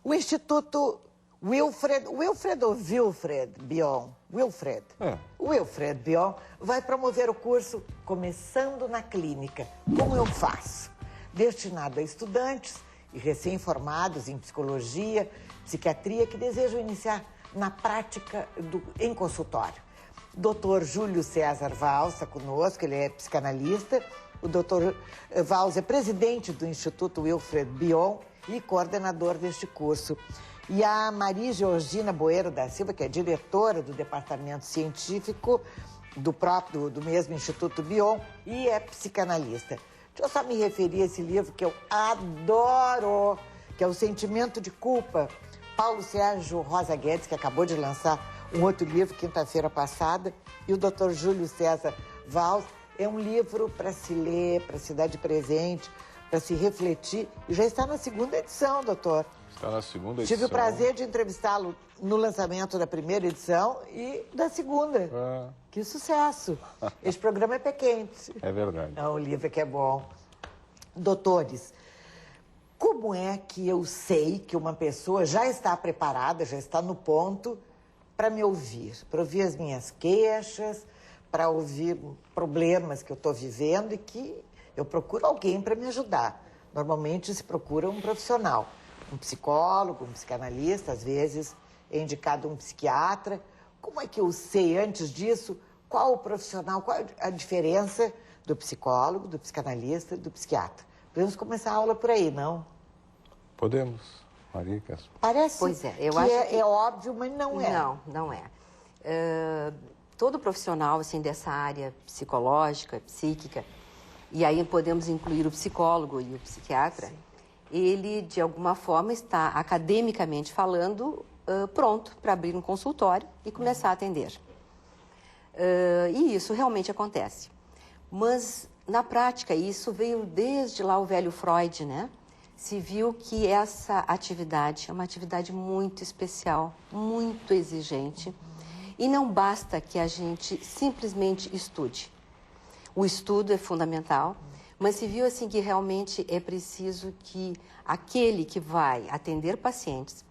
O Instituto Wilfred Bion, o Wilfred Bion vai promover o curso Começando na Clínica, Como Eu Faço, destinado a estudantes e recém-formados em psicologia, psiquiatria, que desejam iniciar na prática em consultório. O doutor Júlio César Valls está conosco, ele é psicanalista. O doutor Valls é presidente do Instituto Wilfred Bion e coordenador deste curso. E a Maria Georgina Boeiro da Silva, que é diretora do departamento científico do mesmo Instituto Bion e é psicanalista. Deixa eu só me referir a esse livro que eu adoro, que é O Sentimento de Culpa, Paulo Sérgio Rosa Guedes, que acabou de lançar um outro livro quinta-feira passada, e o doutor Júlio César Valls. É um livro para se ler, para se dar de presente, para se refletir. E já está na segunda edição, doutor. Está na segunda edição. Tive o prazer de entrevistá-lo no lançamento da primeira edição e da segunda. Que sucesso! Esse programa é pé quente. É verdade. Não, o livro é que é bom. Doutores, como é que eu sei que uma pessoa já está preparada, já está no ponto para me ouvir? Para ouvir as minhas queixas, para ouvir problemas que eu estou vivendo e que eu procuro alguém para me ajudar. Normalmente se procura um profissional, um psicólogo, um psicanalista, às vezes é indicado um psiquiatra. Como é que eu sei, antes disso, qual o profissional, qual a diferença do psicólogo, do psicanalista, do psiquiatra? Podemos começar a aula por aí, não? Podemos, Maria. Parece pois é, eu que acho é óbvio, mas não é. Não é. Todo profissional assim, dessa área psicológica, psíquica, e aí podemos incluir o psicólogo e o psiquiatra, sim, ele, de alguma forma, está, academicamente falando, pronto para abrir um consultório e começar a atender. E isso realmente acontece. Mas, na prática, isso veio desde lá o velho Freud, né? Se viu que essa atividade é uma atividade muito especial, muito exigente, e não basta que a gente simplesmente estude. O estudo é fundamental, mas se viu assim que realmente é preciso que aquele que vai atender pacientes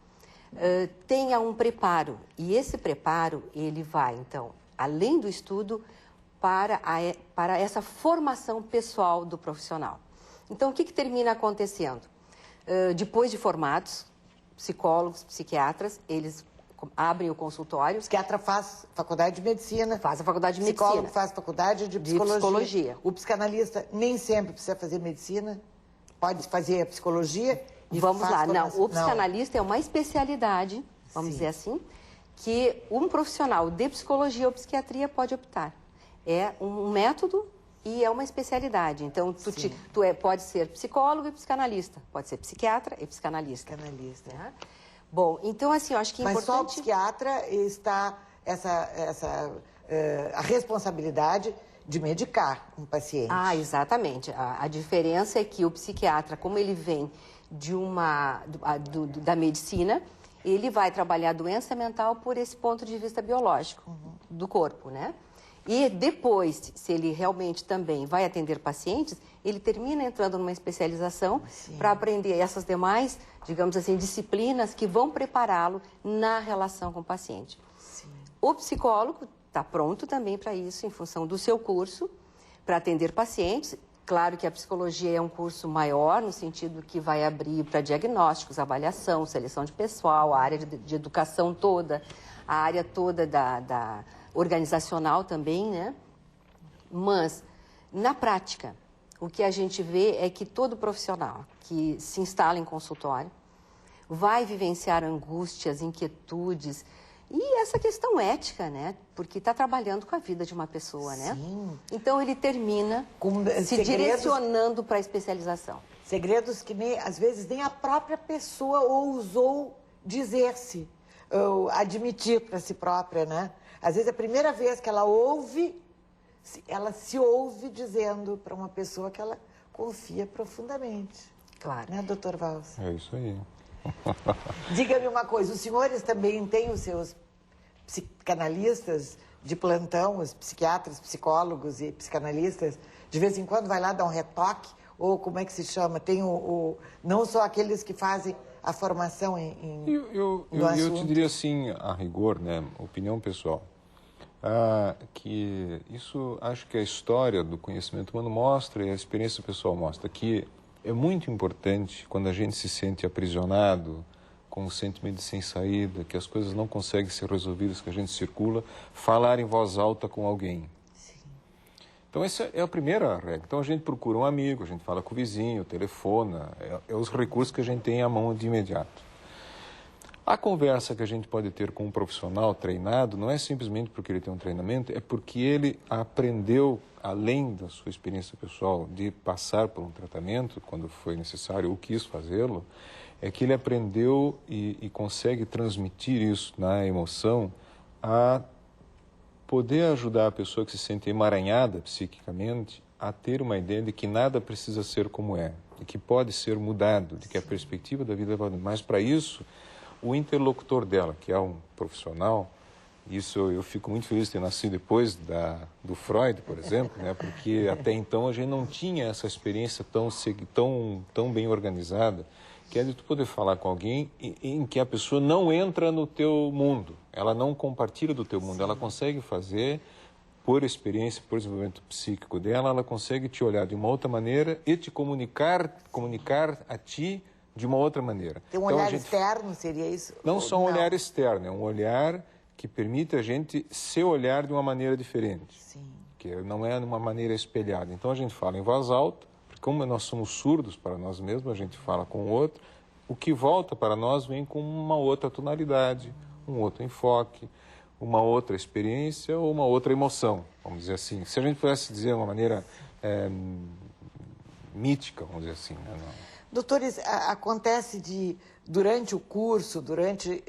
tenha um preparo. E esse preparo, ele vai, então, além do estudo, para essa formação pessoal do profissional. Então, o que termina acontecendo? Depois de formados, psicólogos, psiquiatras, eles abrem o consultório. O psiquiatra faz faculdade de medicina. Faz a faculdade de medicina. O psicólogo faz faculdade de psicologia. O psicanalista nem sempre precisa fazer medicina. Pode fazer a psicologia. Vamos lá, não. O psicanalista é uma especialidade, vamos dizer assim, que um profissional de psicologia ou psiquiatria pode optar. É um método e é uma especialidade. Então, pode ser psicólogo e psicanalista. Pode ser psiquiatra e psicanalista. Né? Bom, então, assim, eu acho que é importante... Mas só o psiquiatra está a responsabilidade de medicar um paciente. Ah, exatamente. A diferença é que o psiquiatra, como ele vem da medicina, ele vai trabalhar a doença mental por esse ponto de vista biológico do corpo, né? E depois, se ele realmente também vai atender pacientes, ele termina entrando numa especialização para aprender essas demais, digamos assim, disciplinas que vão prepará-lo na relação com o paciente. Sim. O psicólogo está pronto também para isso, em função do seu curso, para atender pacientes. Claro que a psicologia é um curso maior, no sentido que vai abrir para diagnósticos, avaliação, seleção de pessoal, a área de educação toda, a área toda da organizacional também, né? Mas, na prática, o que a gente vê é que todo profissional que se instala em consultório vai vivenciar angústias, inquietudes e essa questão ética, né? Porque está trabalhando com a vida de uma pessoa, né? Sim. Então, ele termina se direcionando para a especialização. Segredos que, às vezes, nem a própria pessoa ousou dizer-se, ou admitir para si própria, né? Às vezes, a primeira vez que ela se ouve dizendo para uma pessoa que ela confia profundamente. Claro. Né, doutor Valls? É isso aí. Diga-me uma coisa, os senhores também têm os seus psicanalistas de plantão, os psiquiatras, psicólogos e psicanalistas, de vez em quando vai lá dar um retoque, ou como é que se chama? Tem não só aqueles que fazem a formação em Eu te diria assim, a rigor, né, opinião pessoal, que isso, acho que a história do conhecimento humano mostra e a experiência pessoal mostra que é muito importante quando a gente se sente aprisionado, com um sentimento de sem saída, que as coisas não conseguem ser resolvidas, que a gente circula, falar em voz alta com alguém. Sim. Então essa é a primeira regra. Então a gente procura um amigo, a gente fala com o vizinho, telefona, é os recursos que a gente tem à mão de imediato. A conversa que a gente pode ter com um profissional treinado não é simplesmente porque ele tem um treinamento, é porque ele aprendeu, além da sua experiência pessoal, de passar por um tratamento, quando foi necessário ou quis fazê-lo, é que ele aprendeu e consegue transmitir isso na emoção a poder ajudar a pessoa que se sente emaranhada psiquicamente a ter uma ideia de que nada precisa ser como é, de que pode ser mudado, de que a perspectiva da vida pode mudar. Mas para isso, o interlocutor dela, que é um profissional, isso eu fico muito feliz de ter nascido depois do Freud, por exemplo, né? Porque até então a gente não tinha essa experiência tão bem organizada, que é de tu poder falar com alguém em que a pessoa não entra no teu mundo, ela não compartilha do teu mundo, ela consegue fazer, por experiência, por desenvolvimento psíquico dela, ela consegue te olhar de uma outra maneira e te comunicar a ti de uma outra maneira. Tem um olhar externo, seria isso? Não só um olhar externo, é um olhar que permite a gente se olhar de uma maneira diferente. Sim. Que não é de uma maneira espelhada. Então a gente fala em voz alta, porque como nós somos surdos para nós mesmos, a gente fala com o outro, o que volta para nós vem com uma outra tonalidade, um outro enfoque, uma outra experiência ou uma outra emoção, vamos dizer assim. Se a gente pudesse dizer de uma maneira mítica, vamos dizer assim, né? Doutores, acontece durante o curso, durante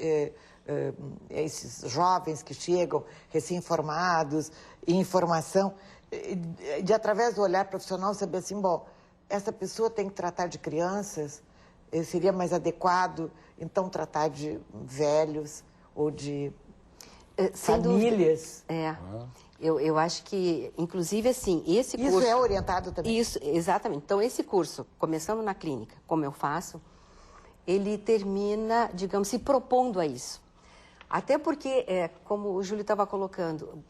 esses jovens que chegam recém-formados, em formação, de através do olhar profissional saber assim, bom, essa pessoa tem que tratar de crianças, seria mais adequado, então, tratar de velhos ou de famílias. Eu acho que, inclusive, assim, esse curso... Isso é orientado também? Isso, exatamente. Então, esse curso, começando na clínica, como eu faço, ele termina, digamos, se propondo a isso. Até porque, como o Júlio estava colocando,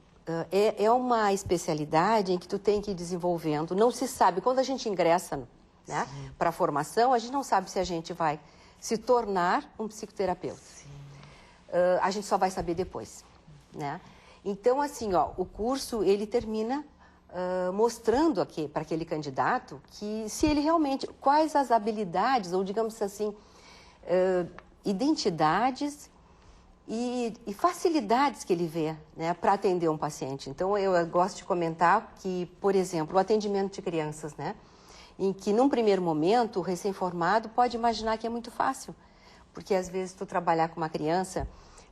é uma especialidade em que tu tem que ir desenvolvendo. Não se sabe, quando a gente ingressa, né, para a formação, a gente não sabe se a gente vai se tornar um psicoterapeuta. A gente só vai saber depois, né? Então, assim, ó, o curso, ele termina mostrando aqui para aquele candidato que se ele realmente, quais as habilidades, ou digamos assim, identidades e facilidades que ele vê, né, para atender um paciente. Então, eu gosto de comentar que, por exemplo, o atendimento de crianças, né, em que, num primeiro momento, o recém-formado pode imaginar que é muito fácil, porque, às vezes, tu trabalhar com uma criança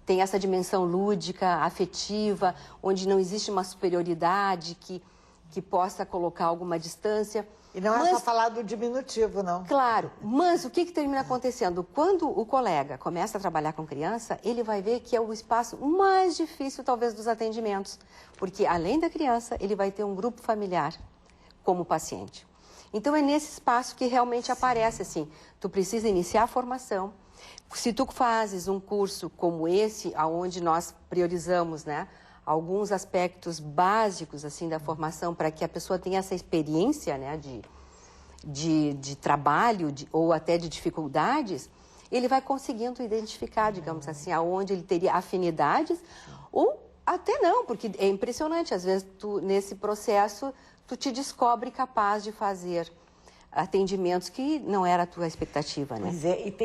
tem essa dimensão lúdica, afetiva, onde não existe uma superioridade que possa colocar alguma distância. E não é só falar do diminutivo, não. Claro, mas o que termina acontecendo? Quando o colega começa a trabalhar com criança, ele vai ver que é o espaço mais difícil, talvez, dos atendimentos. Porque, além da criança, ele vai ter um grupo familiar como paciente. Então, é nesse espaço que realmente aparece, assim, tu precisa iniciar a formação. Se tu fazes um curso como esse, onde nós priorizamos, né, alguns aspectos básicos assim da formação para que a pessoa tenha essa experiência, né, de trabalho ou até de dificuldades, ele vai conseguindo identificar, digamos assim, aonde ele teria afinidades ou até não, porque é impressionante, às vezes nesse processo tu te descobre capaz de fazer atendimentos que não era a tua expectativa, né? Pois é, e tem